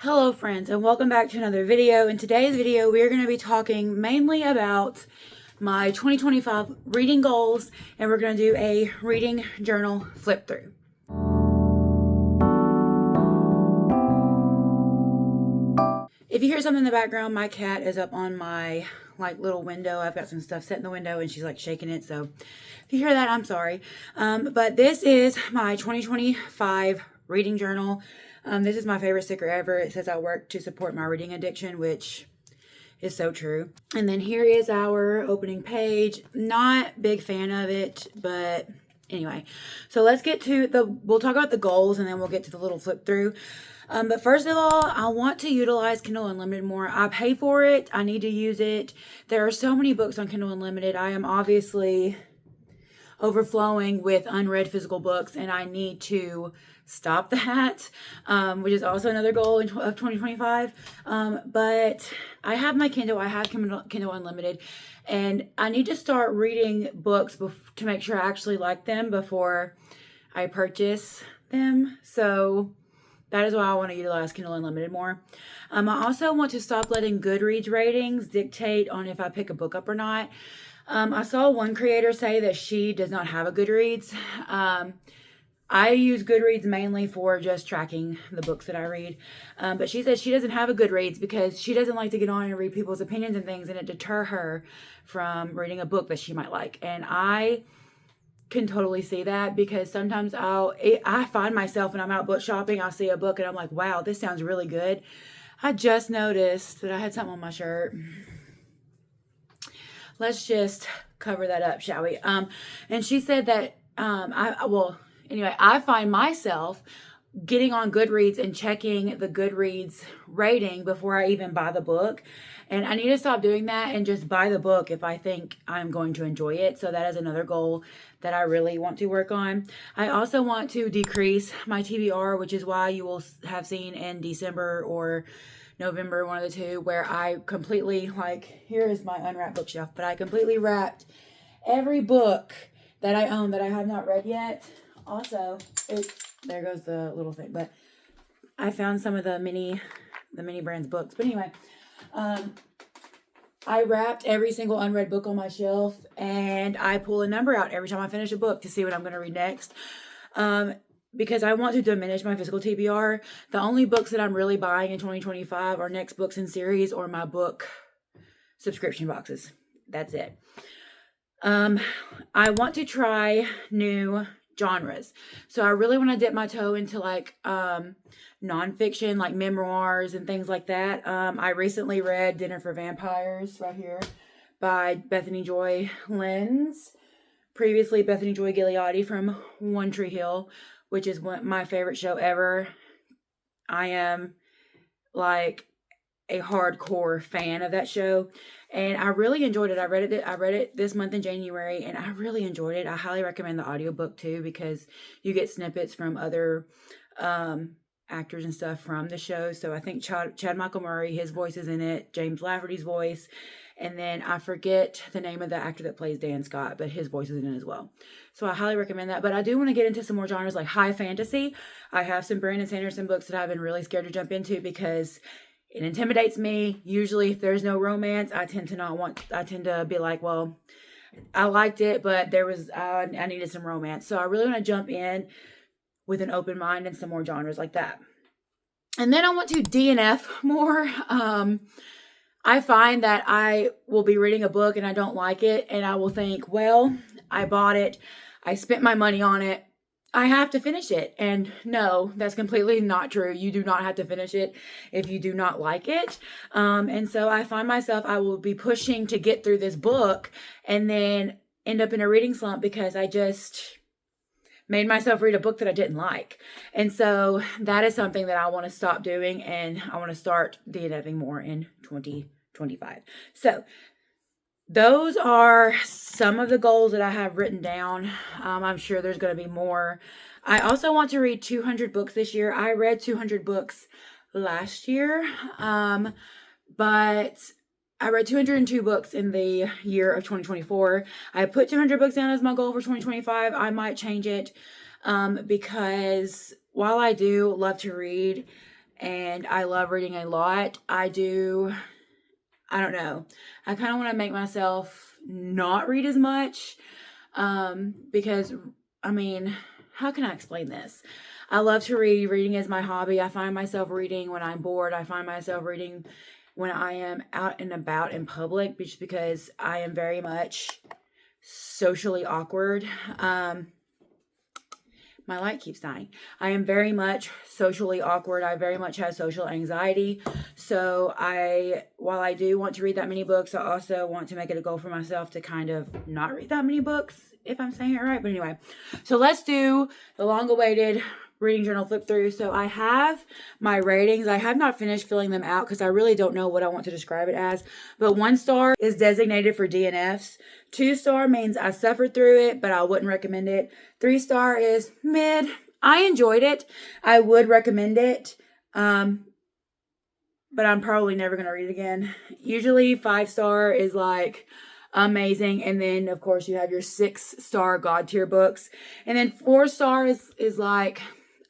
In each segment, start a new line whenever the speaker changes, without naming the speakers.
Hello friends, and welcome back to another video. In today's video we are going to be talking mainly about my 2025 reading goals, and we're going to do a reading journal flip through. If you hear something in the background, my cat is up on my little window. I've got some stuff set in the window and she's shaking it, so if you hear that, I'm sorry. But this is my 2025 reading journal. This is my favorite sticker ever. It says I work to support my reading addiction, which is so true. And then here is our opening page. Not big fan of it, but anyway. So let's get to we'll talk about the goals and then we'll get to the little flip through. But first of all, I want to utilize Kindle Unlimited more. I pay for it. I need to use it. There are so many books on Kindle Unlimited. I am obviously overflowing with unread physical books, and I need to stop that, which is also another goal of 2025. But I have my Kindle. I have Kindle Unlimited, and I need to start reading books to make sure I actually like them before I purchase them. So that is why I want to utilize Kindle Unlimited more. I also want to stop letting Goodreads ratings dictate on if I pick a book up or not. I saw one creator say that she does not have a Goodreads. I use Goodreads mainly for just tracking the books that I read. But she said she doesn't have a Goodreads because she doesn't like to get on and read people's opinions and things, and it deter her from reading a book that she might like. And I can totally see that, because sometimes I find myself when I'm out book shopping, I'll see a book and I'm like, wow, this sounds really good. I just noticed that I had something on my shirt. Let's just cover that up, shall we? And she said that I find myself getting on Goodreads and checking the Goodreads rating before I even buy the book. And I need to stop doing that and just buy the book if I think I'm going to enjoy it. So that is another goal that I really want to work on. I also want to decrease my TBR, which is why you will have seen in December or November, one of the two, where I completely, here is my unwrapped bookshelf, but I completely wrapped every book that I own that I have not read yet. Also, there goes the little thing, but I found some of the mini brands books. But anyway, I wrapped every single unread book on my shelf, and I pull a number out every time I finish a book to see what I'm going to read next. Because I want to diminish my physical TBR. The only books that I'm really buying in 2025 are next books in series or my book subscription boxes. That's it. I want to try new genres. So I really want to dip my toe into nonfiction, like memoirs and things like that. I recently read Dinner for Vampires right here by Bethany Joy Lenz. Previously, Bethany Joy Gigliotti from One Tree Hill, which is my favorite show ever. I am a hardcore fan of that show, and I really enjoyed it. I read it this month in January, and I really enjoyed it. I highly recommend the audiobook too, because you get snippets from other actors and stuff from the show. So I think Chad Michael Murray, his voice is in it, James Lafferty's voice, and then I forget the name of the actor that plays Dan Scott, but his voice is in it as well. So I highly recommend that. But I do want to get into some more genres like high fantasy. I have some Brandon Sanderson books that I've been really scared to jump into because it intimidates me. Usually if there's no romance, I tend to be like, well, I liked it, but I needed some romance. So I really want to jump in with an open mind and some more genres like that. And then I want to DNF more. I find that I will be reading a book and I don't like it, and I will think, well, I bought it, I spent my money on it, I have to finish it. And no, that's completely not true. You do not have to finish it if you do not like it. And so I find myself, I will be pushing to get through this book and then end up in a reading slump because I just made myself read a book that I didn't like. And so that is something that I want to stop doing, and I want to start DNFing more in 2025. So those are some of the goals that I have written down. I'm sure there's going to be more. I also want to read 200 books this year. I read 200 books last year, but I read 202 books in the year of 2024. I put 200 books down as my goal for 2025. I might change it because while I do love to read, and I love reading a lot. I don't know. I kind of want to make myself not read as much, because, I mean, how can I explain this? I love to read. Reading is my hobby. I find myself reading when I'm bored. I find myself reading when I am out and about in public, just because I am very much socially awkward. My light keeps dying. I am very much socially awkward. I very much have social anxiety. So while I do want to read that many books, I also want to make it a goal for myself to kind of not read that many books, if I'm saying it right. But anyway, so let's do the long-awaited reading journal flip through. So I have my ratings. I have not finished filling them out because I really don't know what I want to describe it as. But 1 star is designated for DNFs. 2 star means I suffered through it, but I wouldn't recommend it. 3 star is mid. I enjoyed it. I would recommend it. But I'm probably never going to read it again. Usually 5 star is like amazing. And then of course you have your 6 star God tier books. And then 4 star is like,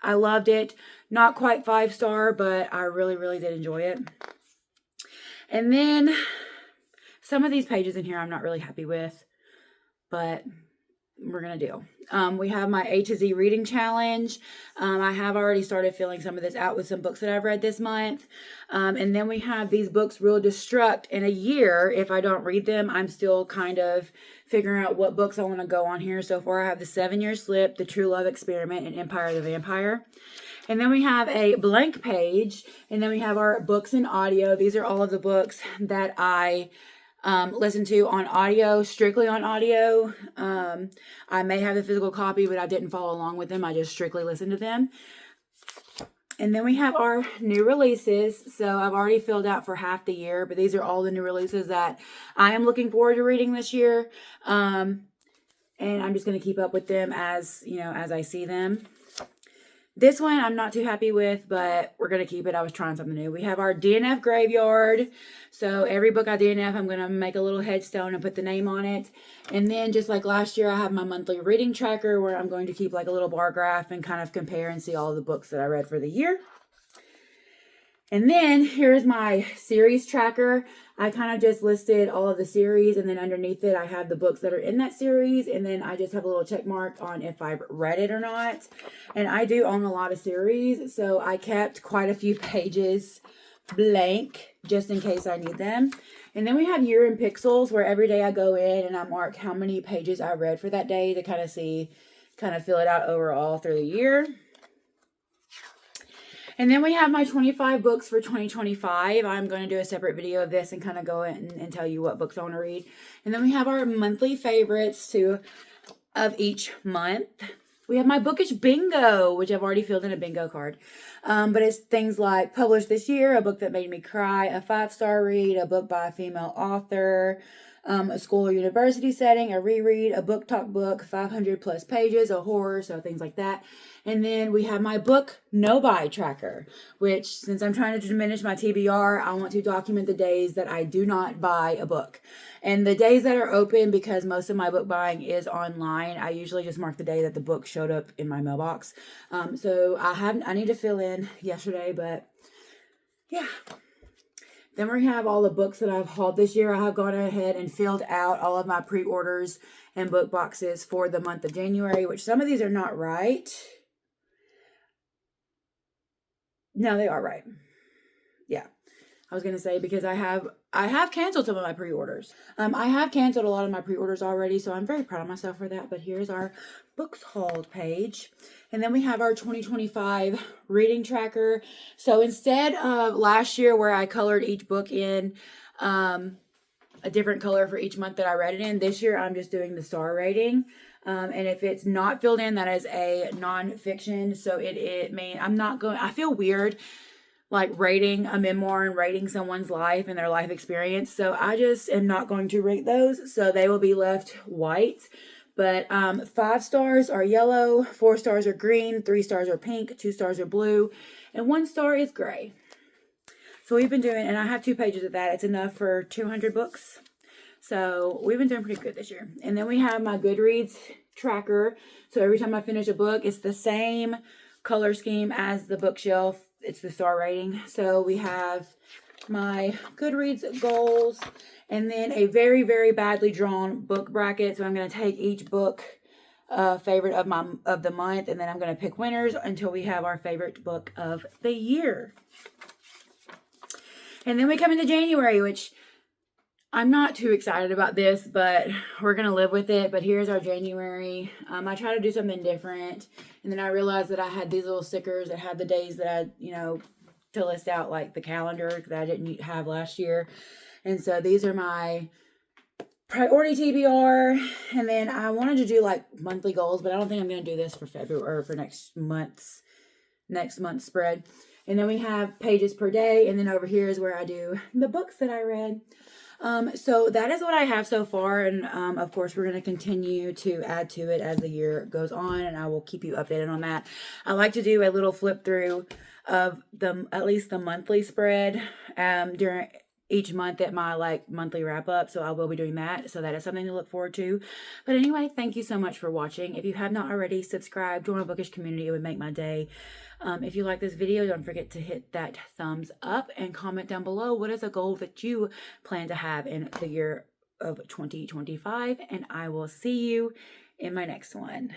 I loved it. Not quite 5 star, but I really, really did enjoy it. And then some of these pages in here I'm not really happy with, but we're going to do. We have my A to Z reading challenge. I have already started filling some of this out with some books that I've read this month. And then we have these books will destruct in a year. If I don't read them, I'm still kind of figuring out what books I want to go on here. So far I have the 7-Year Slip, the True Love Experiment, and Empire the Vampire. And then we have a blank page, and then we have our books and audio. These are all of the books that I listen to on audio, strictly on audio. I may have the physical copy, but I didn't follow along with them. I just strictly listened to them. And then we have our new releases. So I've already filled out for half the year, but these are all the new releases that I am looking forward to reading this year. And I'm just going to keep up with them as I see them. This one I'm not too happy with, but we're going to keep it. I was trying something new. We have our DNF graveyard. So every book I DNF, I'm going to make a little headstone and put the name on it. And then just like last year, I have my monthly reading tracker where I'm going to keep like a little bar graph and kind of compare and see all the books that I read for the year. And then here's my series tracker. I kind of just listed all of the series, and then underneath it I have the books that are in that series, and then I just have a little check mark on if I've read it or not. And I do own a lot of series, so I kept quite a few pages blank just in case I need them. And then we have year in pixels, where every day I go in and I mark how many pages I read for that day to kind of fill it out overall through the year. And then we have my 25 books for 2025. I'm going to do a separate video of this and kind of go in and tell you what books I want to read. And then we have our monthly favorites of each month. We have my bookish bingo, which I've already filled in a bingo card. But it's things like published this year, a book that made me cry, a 5-star read, a book by a female author, a school or university setting, a reread, a book talk book, 500 plus pages, a horror, so things like that. And then we have my book no buy tracker, which since I'm trying to diminish my TBR, I want to document the days that I do not buy a book. And the days that are open, because most of my book buying is online, I usually just mark the day that the book showed up in my mailbox. So I need to fill in yesterday, but yeah. Then we have all the books that I've hauled this year. I have gone ahead and filled out all of my pre-orders and book boxes for the month of January, which some of these are not right. No, they are right. Yeah. I was going to say, because I have canceled some of my pre-orders. I have canceled a lot of my pre-orders already, so I'm very proud of myself for that. But here's our books hauled page. And then we have our 2025 reading tracker. So instead of last year where I colored each book in a different color for each month that I read it in, this year I'm just doing the star rating. And if it's not filled in, that is a nonfiction. So I feel weird like rating a memoir and rating someone's life and their life experience. So I just am not going to rate those. So they will be left white. But 5 stars are yellow, 4 stars are green, 3 stars are pink, 2 stars are blue, and 1 star is gray. So we've been doing, and I have 2 pages of that. It's enough for 200 books. So we've been doing pretty good this year. And then we have my Goodreads tracker. So every time I finish a book, it's the same color scheme as the bookshelf it's the star rating. So we have my Goodreads goals, and then a very, very badly drawn book bracket. So I'm going to take each book favorite of the month, and then I'm going to pick winners until we have our favorite book of the year. And then we come into January, which I'm not too excited about this, but we're going to live with it. But here's our January. I try to do something different. And then I realized that I had these little stickers that had the days that I, to list out like the calendar that I didn't have last year. And so these are my priority TBR. And then I wanted to do like monthly goals, but I don't think I'm going to do this for February or for next month's spread. And then we have pages per day. And then over here is where I do the books that I read. So that is what I have so far. And, of course, we're going to continue to add to it as the year goes on, and I will keep you updated on that. I like to do a little flip through of at least the monthly spread, during each month at my monthly wrap up. So I will be doing that. So that is something to look forward to. But anyway, thank you so much for watching. If you have not already, subscribe, join a bookish community. It would make my day. If you like this video, don't forget to hit that thumbs up and comment down below what is a goal that you plan to have in the year of 2025. And I will see you in my next one.